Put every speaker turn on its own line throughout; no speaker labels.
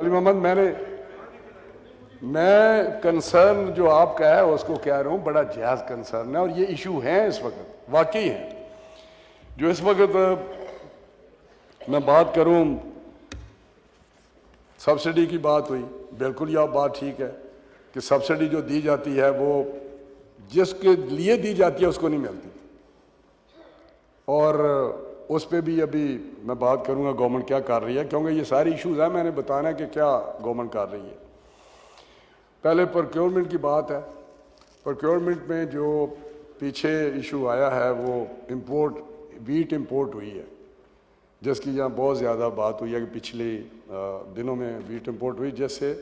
علی محمد میں کنسرن جو آپ کا ہے اس کو کہہ رہا ہوں، بڑا جائز کنسرن ہے، اور یہ ایشو ہیں اس وقت، واقعی ہیں. جو اس وقت میں بات کروں، سبسڈی کی بات ہوئی، بالکل یہ بات ٹھیک ہے کہ سبسڈی جو دی جاتی ہے وہ جس کے لیے دی جاتی ہے اس کو نہیں ملتی، اور اس پہ بھی ابھی میں بات کروں گا گورنمنٹ کیا کر رہی ہے، کیونکہ یہ ساری ایشوز ہیں، میں نے بتانا ہے کہ کیا گورنمنٹ کر رہی ہے. پہلے پروکیورمنٹ کی بات ہے. پروکیورمنٹ میں جو پیچھے ایشو آیا ہے وہ امپورٹ، ویٹ امپورٹ ہوئی ہے، جس کی یہاں بہت زیادہ بات ہوئی ہے کہ پچھلے دنوں میں ویٹ امپورٹ ہوئی، جس سے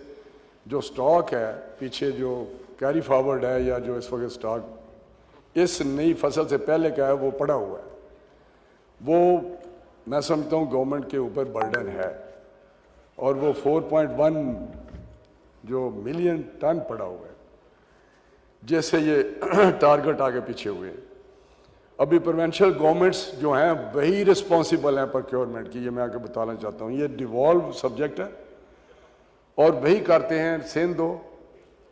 جو سٹاک ہے پیچھے جو کیری فارورڈ ہے یا جو اس وقت سٹاک اس نئی فصل سے پہلے کا ہے وہ پڑا ہوا ہے، وہ میں سمجھتا ہوں گورنمنٹ کے اوپر برڈن ہے، اور وہ 4.1 جو ملین ٹن پڑا ہوا ہے، جس سے یہ ٹارگٹ آگے پیچھے ہوئے. ابھی پروونشل گورنمنٹس جو ہیں وہی رسپانسیبل ہیں پروکیورمنٹ کی، یہ میں آگے بتانا چاہتا ہوں. یہ ڈیوالو سبجیکٹ ہے اور وہی کرتے ہیں، سندھ ہو،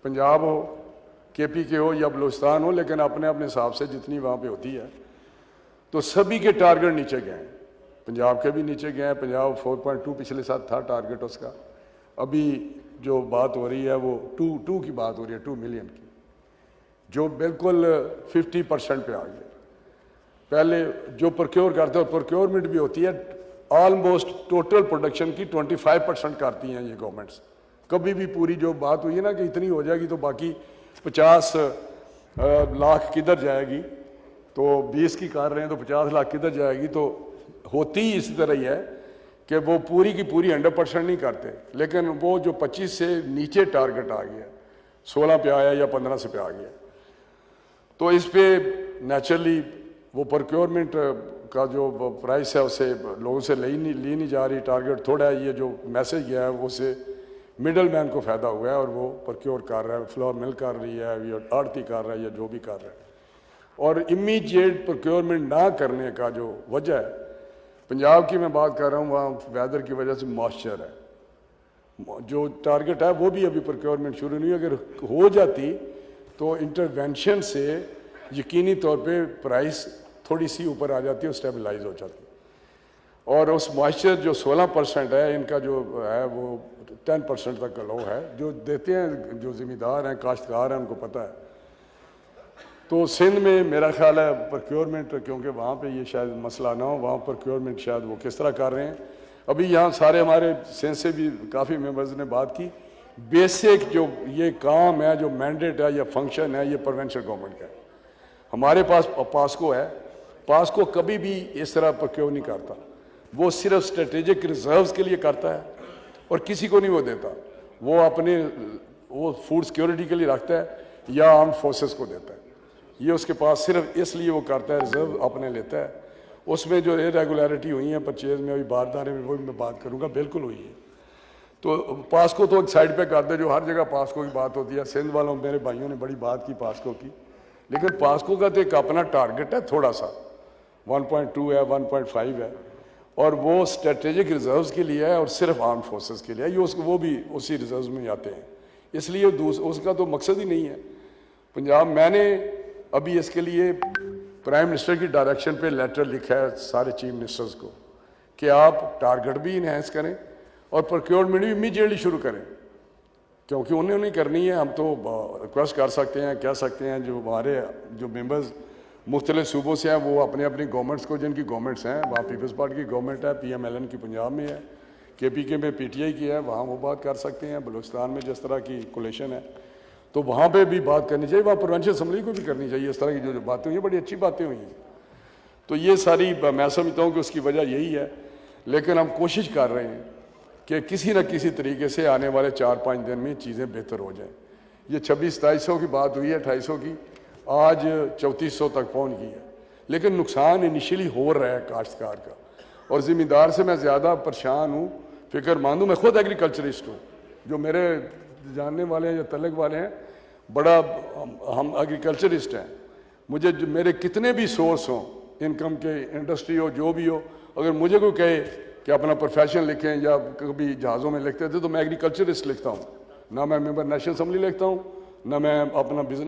پنجاب ہو، کے پی کے ہو یا بلوچستان ہو، لیکن اپنے اپنے حساب سے جتنی وہاں پہ ہوتی ہے تو سبھی کے ٹارگٹ نیچے گئے ہیں. پنجاب کے بھی نیچے گئے ہیں، پنجاب 4.2 پچھلے سال تھا ٹارگٹ اس کا. ابھی جو بات ہو رہی ہے وہ 2 کی بات ہو رہی ہے، 2 ملین کی، جو بالکل 50% پہ آ گیا. پہلے جو پروکیور کرتے ہیں، پروکیورمنٹ بھی ہوتی ہے آلموسٹ ٹوٹل پروڈکشن کی 25% کرتی ہیں یہ گورنمنٹس. کبھی بھی پوری جو بات ہوئی ہے نا کہ اتنی ہو جائے گی تو باقی 50 لاکھ کدھر جائے گی، تو 20 کی کر رہے ہیں تو 50 لاکھ کدھر جائے گی. تو ہوتی ہی اسی طرح ہی ہے کہ وہ پوری کی پوری 100% نہیں کرتے، لیکن وہ جو 25 سے نیچے ٹارگٹ آ گیا، 16 پہ آیا یا 15 سے پہ آ گیا، تو اس پہ نیچرلی وہ پروکیورمنٹ کا جو پرائس ہے اسے لوگوں سے لی نہیں جا رہی. ٹارگٹ تھوڑا ہے، یہ جو میسج گیا ہے وہ سے مڈل مین کو فائدہ ہوا ہے اور وہ پروکیور کر رہا ہے، فلور مل کر رہی ہے یا آڑتی کر رہا ہے یا جو بھی کر رہا ہے. اور امیجیٹ پروکیورمنٹ نہ کرنے کا جو وجہ ہے، پنجاب کی میں بات کر رہا ہوں، وہاں ویدر کی وجہ سے موئسچر ہے، جو ٹارگٹ ہے وہ بھی ابھی پروکیورمنٹ شروع نہیں. اگر ہو جاتی تو انٹرونشن سے یقینی طور پہ پرائس تھوڑی سی اوپر آ جاتی ہے اور اسٹیبلائز ہو جاتی. اور اس موئسچر جو 16% ہے، ان کا جو ہے وہ 10% تک کا لو ہے، جو دیتے ہیں جو ذمہ دار ہیں، کاشتکار ہیں، ان کو پتہ ہے. تو سندھ میں میرا خیال ہے پروکیورمنٹ، کیونکہ وہاں پہ یہ شاید مسئلہ نہ ہو، وہاں پروکیورمنٹ شاید وہ کس طرح کر رہے ہیں. ابھی یہاں سارے ہمارے سندھ سے بھی کافی ممبرز نے بات کی، بیسک جو یہ کام ہے، جو مینڈیٹ ہے یا فنکشن ہے، یہ پروونشل گورنمنٹ کا ہے. ہمارے پاس پاسکو ہے، پاسکو کبھی بھی اس طرح پروکیور نہیں کرتا، وہ صرف اسٹریٹجک ریزروز کے لیے کرتا ہے اور کسی کو نہیں وہ دیتا. وہ اپنے وہ فوڈ سیکیورٹی کے لیے رکھتا ہے یا آرم فورسز کو دیتا ہے. یہ اس کے پاس صرف اس لیے وہ کرتا ہے، ریزرو اپنے لیتا ہے. اس میں جو ریگولیرٹی ہوئی ہیں پرچیز میں، ابھی باردارے میں، وہ بھی میں بات کروں گا، بالکل ہوئی ہے. تو پاسکو تو ایک سائڈ پہ کرتے ہیں، جو ہر جگہ پاسکو کی بات ہوتی ہے. سندھ والوں میرے بھائیوں نے بڑی بات کی پاسکو کی، لیکن پاسکو کا تو ایک اپنا ٹارگٹ ہے تھوڑا سا، 1.2 ہے، 1.5 ہے، اور وہ اسٹریٹجک ریزروز کے لیے ہے اور صرف آرم فورسز کے لیے ہے. یہ وہ بھی اسی ریزروز میں آتے ہیں، اس لیے اس کا تو مقصد ہی نہیں ہے. پنجاب میں نے ابھی اس کے لیے پرائم منسٹر کی ڈائریکشن پہ لیٹر لکھا ہے سارے چیف منسٹرز کو کہ آپ ٹارگٹ بھی انہینس کریں اور پروکیورمنٹ بھی امیجیٹلی شروع کریں، کیونکہ انہوں نے کرنی ہے. ہم تو ریکویسٹ کر سکتے ہیں، کہہ سکتے ہیں، جو ہمارے جو ممبرز مختلف صوبوں سے ہیں وہ اپنے اپنی گورنمنٹس کو، جن کی گورنمنٹس ہیں، وہاں پیپلز پارٹی کی گورنمنٹ ہے، پی ایم ایل این کی پنجاب میں ہے، کے پی کے میں پی ٹی آئی کی ہے، وہاں وہ بات کر سکتے ہیں. بلوچستان میں جس طرح کی کولیشن ہے تو وہاں پہ بھی بات کرنی چاہیے، وہاں پروونشل اسمبلی کو بھی کرنی چاہیے. اس طرح کی جو باتیں ہوئی ہیں بڑی اچھی باتیں ہوئی ہیں. تو یہ ساری میں سمجھتا ہوں کہ اس کی وجہ یہی ہے. لیکن ہم کوشش کر رہے ہیں کہ کسی نہ کسی طریقے سے آنے والے 4-5 دن میں چیزیں بہتر ہو جائیں. یہ 2600-2700 کی بات ہوئی ہے، 2800 کی، آج 3400 تک پہنچ گئی ہے. لیکن نقصان انیشلی ہو رہا ہے کاشتکار کا، اور ذمہ دار سے میں زیادہ پریشان ہوں، فکر مند ہوں. میں خود ایگریکلچرسٹ ہوں، جو میرے جاننے والے ہیں یا تعلق والے ہیں، بڑا ہم ایگریکلچرسٹ ہیں. مجھے میرے کتنے بھی سورس ہوں انکم کے، انڈسٹری ہو، جو بھی ہو، اگر مجھے کوئی کہے کہ اپنا پروفیشن لکھیں یا کبھی جہازوں میں لکھتے تھے تو میں ایگریکلچرسٹ لکھتا ہوں، نہ میں ممبر نیشنل اسمبلی لکھتا ہوں، نہ میں اپنا بزنس